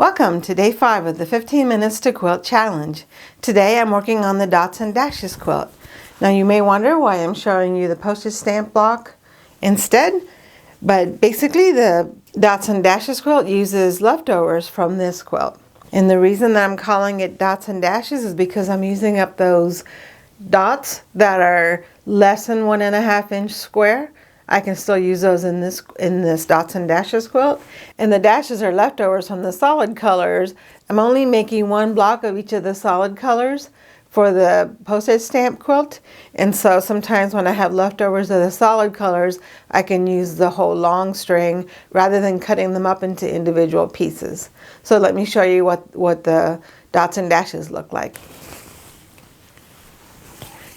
Welcome to day 5 of the 15 Minutes to Quilt Challenge. Today I'm working on the Dots and Dashes quilt. Now you may wonder why I'm showing you the postage stamp block instead, but basically the Dots and Dashes quilt uses leftovers from this quilt. And the reason that I'm calling it Dots and Dashes is because I'm using up those dots that are less than 1.5 inch square. I can still use those in this Dots and Dashes quilt. And the dashes are leftovers from the solid colors. I'm only making one block of each of the solid colors for the postage stamp quilt. And so sometimes when I have leftovers of the solid colors, I can use the whole long string rather than cutting them up into individual pieces. So let me show you what the Dots and Dashes look like.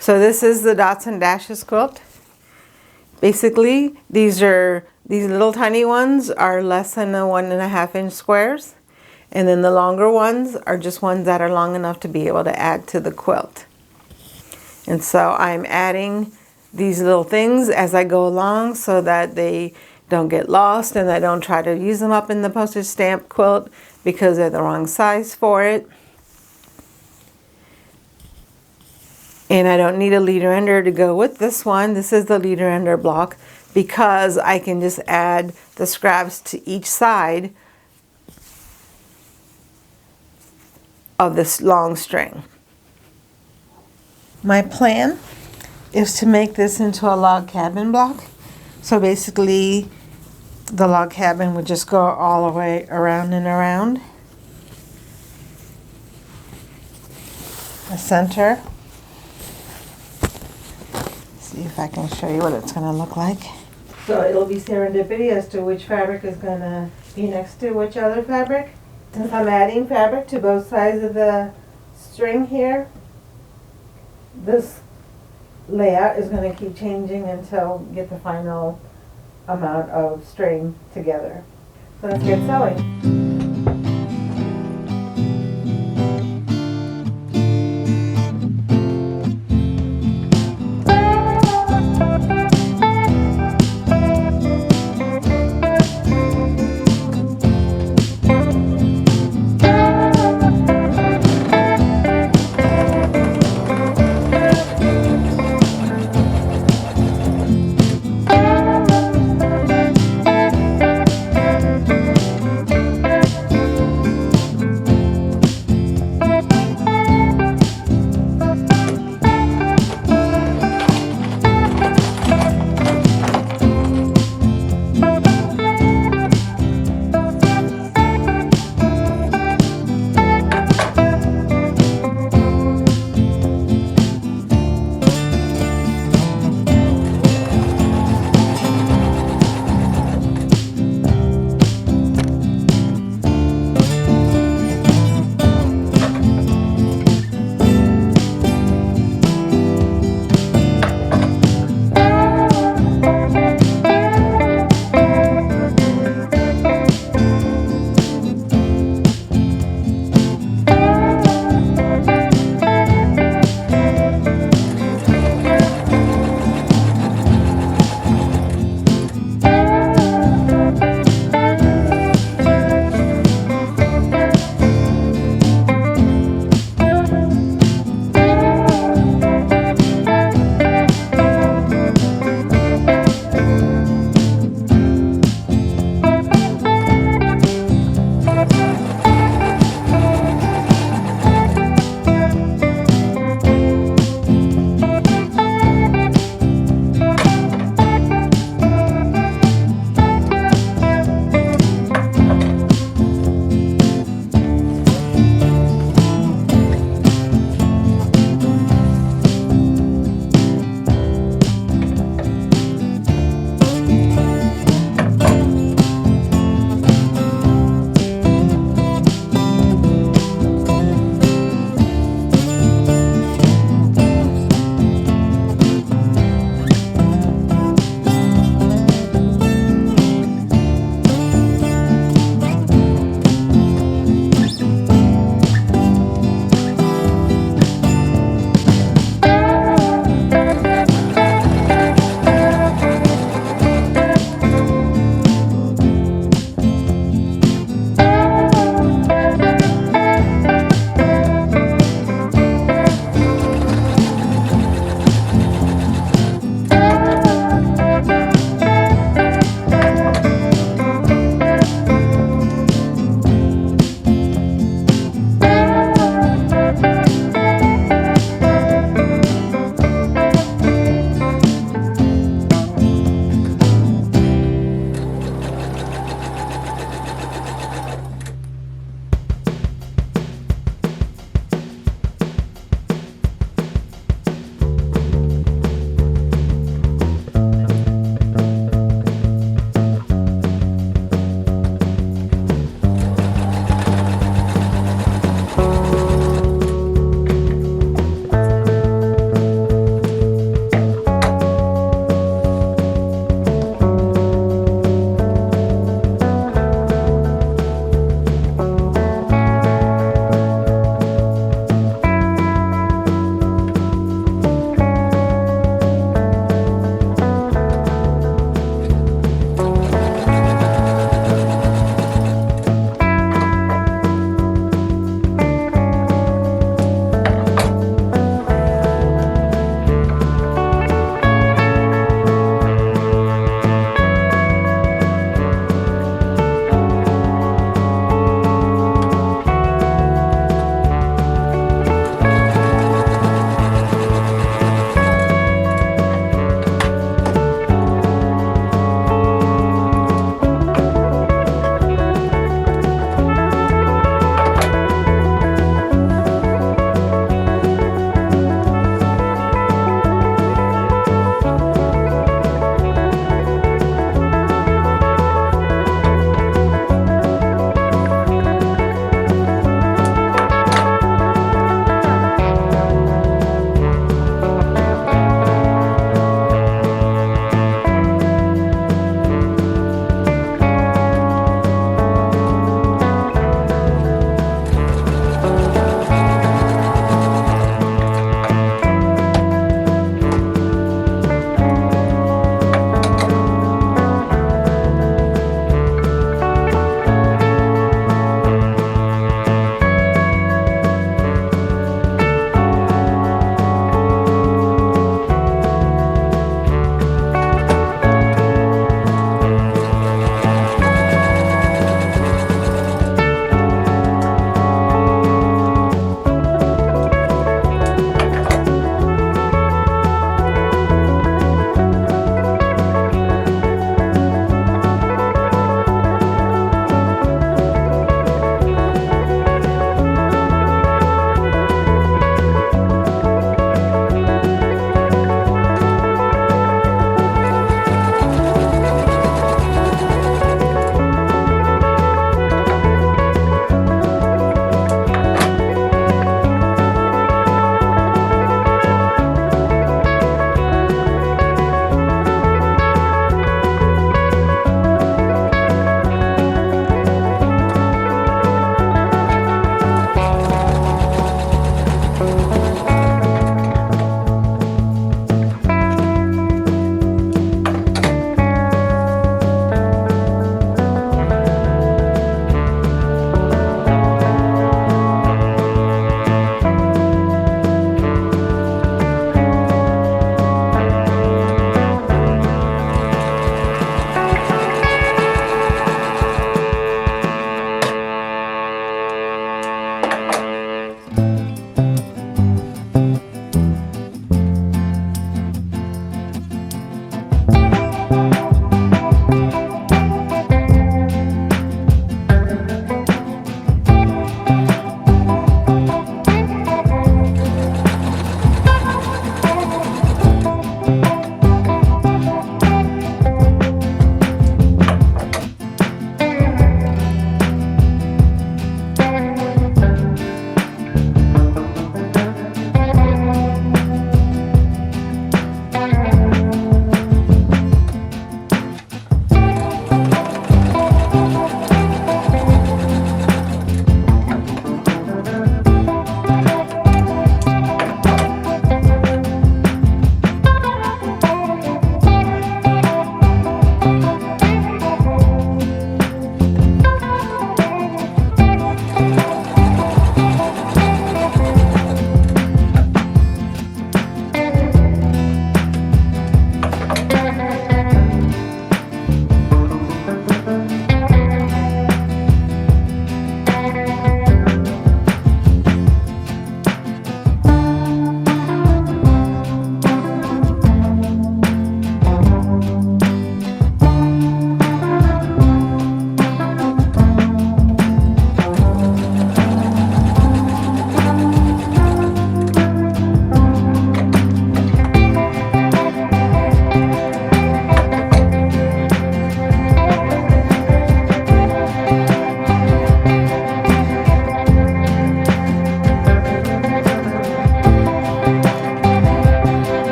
So this is the Dots and Dashes quilt. Basically, these little tiny ones are less than 1.5 inch squares, and then the longer ones are just ones that are long enough to be able to add to the quilt. And so I'm adding these little things as I go along so that they don't get lost and I don't try to use them up in the postage stamp quilt because they're the wrong size for it. And I don't need a leader ender to go with this one. This is the leader ender block because I can just add the scraps to each side of this long string. My plan is to make this into a log cabin block. So basically the log cabin would just go all the way around and around the center. See if I can show you what it's going to look like. So it'll be serendipity as to which fabric is going to be next to which other fabric. Since I'm adding fabric to both sides of the string here, this layout is going to keep changing until we get the final amount of string together. So let's get sewing.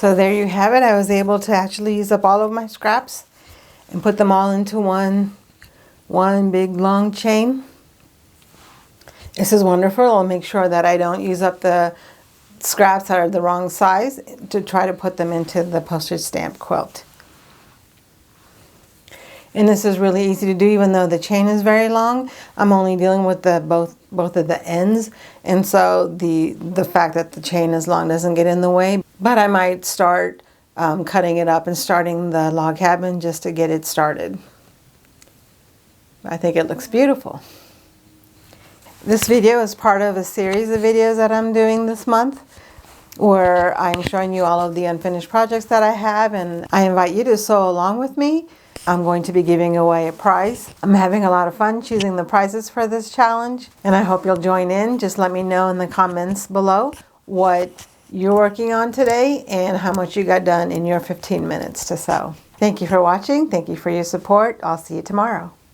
So there you have it. I was able to actually use up all of my scraps and put them all into one big long chain. This is wonderful. I'll make sure that I don't use up the scraps that are the wrong size to try to put them into the postage stamp quilt. And this is really easy to do, even though the chain is very long. I'm only dealing with the both of the ends, and so the fact that the chain is long doesn't get in the way. But I might start cutting it up and starting the log cabin just to get it started. I think it looks beautiful. This video is part of a series of videos that I'm doing this month, where I'm showing you all of the unfinished projects that I have, and I invite you to sew along with me. I'm going to be giving away a prize. I'm having a lot of fun choosing the prizes for this challenge, and I hope you'll join in. Just let me know in the comments below what you're working on today and how much you got done in your 15 minutes to sew. Thank you for watching. Thank you for your support. I'll see you tomorrow.